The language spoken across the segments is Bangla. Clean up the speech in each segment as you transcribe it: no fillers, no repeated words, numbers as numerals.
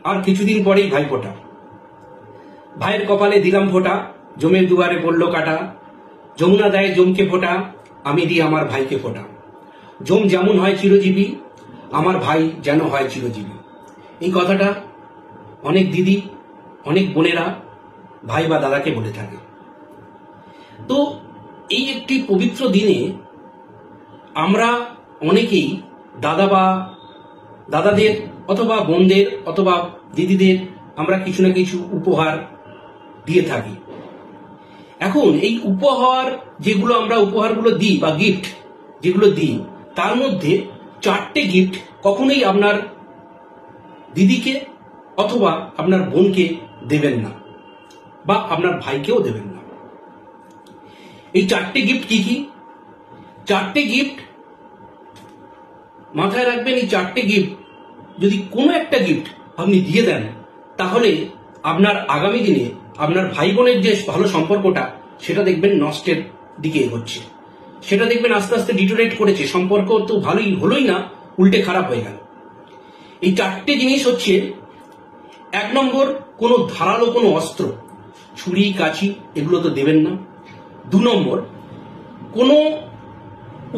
আর কিছুদিন পরেই ভাইফোঁটা। ভাইয়ের কপালে দিলাম ফোঁটা, জমের দুয়ারে পড়ল কাটা। যমুনা দেয় জমকে ফোঁটা, আমি দিই আমার ভাইকে ফোঁটা। জম যেমন হয় চিরজীবী, আমার ভাই যেন হয় চিরজীবী। এই কথাটা অনেক দিদি, অনেক বোনেরা ভাই বা দাদাকে বলে থাকে। তো এই একটি পবিত্র দিনে আমরা অনেকেই দাদা বা দাদাদের অথবা বোনদের অথবা দিদিদের আমরা কিছু না কিছু উপহার দিয়ে থাকি। এখন এই উপহার যেগুলো আমরা উপহারগুলো দিই বা গিফট যেগুলো দিই, তার মধ্যে 4টে গিফট কখনোই আপনার দিদিকে অথবা আপনার বোনকে দেবেন না বা আপনার ভাইকেও দেবেন না। এই 4টে গিফট কি কি? 4টে গিফট মাথায় রাখবেন। এই 4টে গিফট যদি কোনো একটা গিফট আপনি দিয়ে দেন, তাহলে আপনার আগামী দিনে আপনার ভাই বোনের যে ভালো সম্পর্কটা, সেটা দেখবেন নষ্টের দিকে এগোচ্ছে। সেটা দেখবেন আস্তে আস্তে ডিটোরেট করেছে, সম্পর্ক তো ভালোই হলোই না, উল্টে খারাপ হয়ে গেল। এই 4টে জিনিস হচ্ছে, 1 নম্বর, কোনো ধারালো কোনো অস্ত্র, ছুরি কাঁচি এগুলো তো দেবেন না। 2 নম্বর, কোনো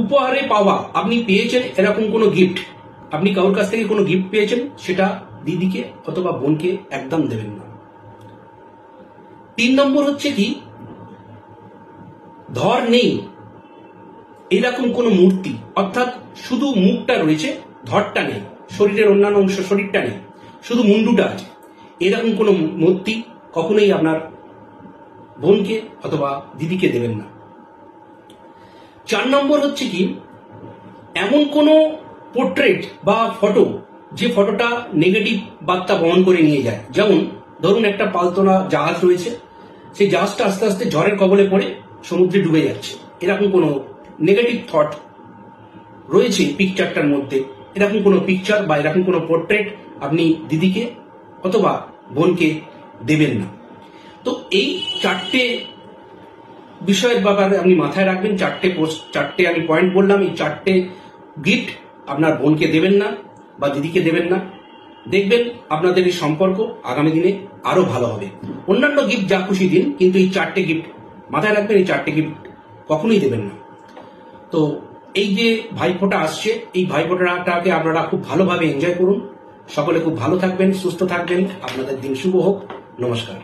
উপহারে পাওয়া, আপনি পেয়েছেন এরকম কোনো গিফট, আপনি কারোর কাছ থেকে কোনো গিফট পেয়েছেন, সেটা দিদিকে অথবা বোনকে একদম দেবেন না। 3 নম্বর হচ্ছে কি, ধর নেই এরকম কোনো মূর্তি, অর্থাৎ শুধু মুখটা রয়েছে, ধরটা নেই, শরীরের অন্যান্য অংশ শরীরটা নেই, শুধু মুন্ডুটা আছে, এরকম কোনো মূর্তি কখনোই আপনার বোনকে অথবা দিদিকে দেবেন না। 4 নম্বর হচ্ছে কি, এমন কোনো পোর্ট্রেট বা ফটো, যে ফটোটা নেগেটিভ বার্তা বহন করে নিয়ে যায়। যেমন ধরুন একটা পালতোলা জাহাজ রয়েছে, সেই জাহাজটা আস্তে আস্তে ঝড়ের কবলে পড়ে সমুদ্রে ডুবে যাচ্ছে, এরকম কোনো নেগেটিভ থট রয়েছে পিকচারটার মধ্যে, এরকম কোনো পিকচার বা এরকম কোনো পোর্ট্রেট আপনি দিদিকে অথবা বোনকে দেবেন না। তো এই 4টে বিষয়ের ব্যাপারে আপনি মাথায় রাখবেন। 4টে আমি পয়েন্ট বললাম, এই 4টে গিফট আপনার বোনকে দেবেন না বা দিদিকে দেবেন না। দেখবেন আপনাদের এই সম্পর্ক আগামী দিনে আরো ভালো হবে। অন্যান্য গিফট যা খুশি দিন, কিন্তু এই 4টে গিফট মাথায় রাখবেন, এই 4টে গিফট কখনোই দেবেন না। তো এই যে ভাইফোঁটা আসছে, এই ভাইফোঁটাটাকে আপনারা খুব ভালোভাবে এনজয় করুন। সকলে খুব ভালো থাকবেন, সুস্থ থাকবেন, আপনাদের দিন শুভ হোক। নমস্কার।